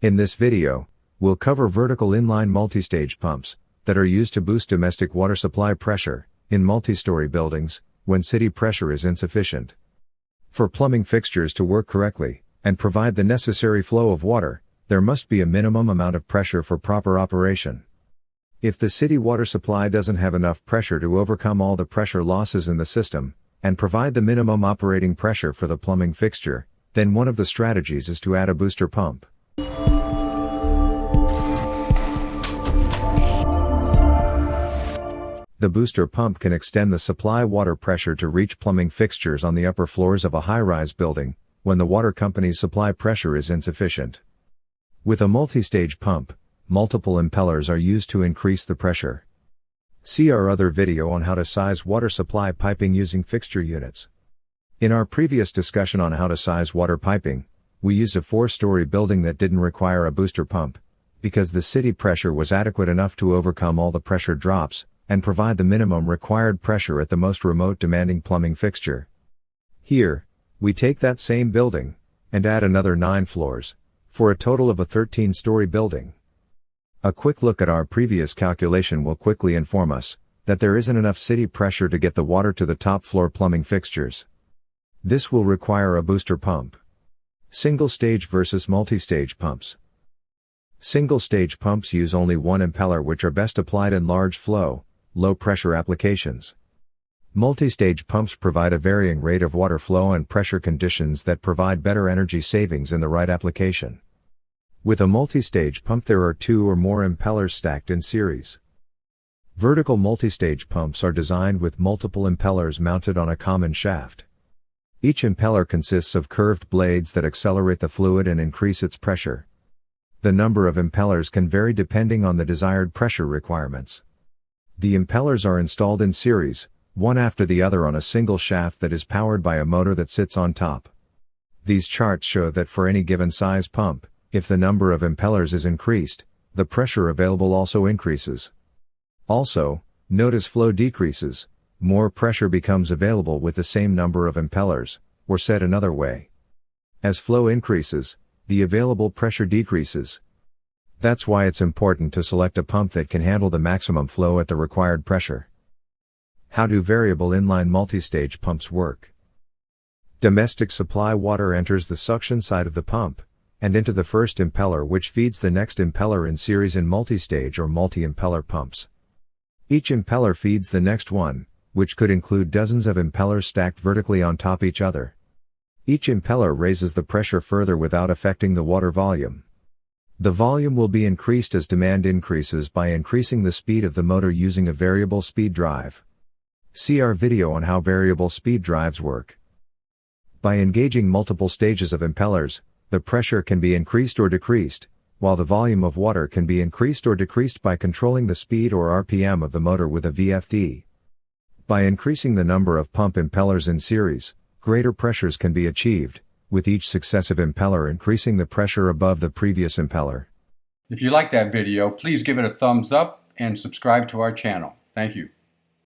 In this video, we'll cover vertical inline multi-stage pumps that are used to boost domestic water supply pressure in multi-story buildings when city pressure is insufficient. For plumbing fixtures to work correctly and provide the necessary flow of water, there must be a minimum amount of pressure for proper operation. If the city water supply doesn't have enough pressure to overcome all the pressure losses in the system and provide the minimum operating pressure for the plumbing fixture, then one of the strategies is to add a booster pump. The booster pump can extend the supply water pressure to reach plumbing fixtures on the upper floors of a high-rise building when the water company's supply pressure is insufficient. With a multi-stage pump, multiple impellers are used to increase the pressure. See our other video on how to size water supply piping using fixture units. In our previous discussion on how to size water piping, we used a 4-story building that didn't require a booster pump, because the city pressure was adequate enough to overcome all the pressure drops and provide the minimum required pressure at the most remote demanding plumbing fixture. Here, we take that same building and add another 9 floors, for a total of a 13-story building. A quick look at our previous calculation will quickly inform us that there isn't enough city pressure to get the water to the top floor plumbing fixtures. This will require a booster pump. Single-stage versus multi-stage pumps. Single-stage pumps use only one impeller, which are best applied in large flow, low-pressure applications. Multi-stage pumps provide a varying rate of water flow and pressure conditions that provide better energy savings in the right application. With a multi-stage pump there are 2 or more impellers stacked in series. Vertical multi-stage pumps are designed with multiple impellers mounted on a common shaft. Each impeller consists of curved blades that accelerate the fluid and increase its pressure. The number of impellers can vary depending on the desired pressure requirements. The impellers are installed in series, one after the other on a single shaft that is powered by a motor that sits on top. These charts show that for any given size pump, if the number of impellers is increased, the pressure available also increases. Also, note as flow decreases, more pressure becomes available with the same number of impellers, or said another way. As flow increases, the available pressure decreases. That's why it's important to select a pump that can handle the maximum flow at the required pressure. How do variable inline multi-stage pumps work? Domestic supply water enters the suction side of the pump and into the first impeller, which feeds the next impeller in series in multi-stage or multi-impeller pumps. Each impeller feeds the next one, which could include dozens of impellers stacked vertically on top each other. Each impeller raises the pressure further without affecting the water volume. The volume will be increased as demand increases by increasing the speed of the motor using a variable speed drive. See our video on how variable speed drives work. By engaging multiple stages of impellers, the pressure can be increased or decreased, while the volume of water can be increased or decreased by controlling the speed or RPM of the motor with a VFD. By increasing the number of pump impellers in series, greater pressures can be achieved, with each successive impeller increasing the pressure above the previous impeller. If you like that video, please give it a thumbs up and subscribe to our channel. Thank you.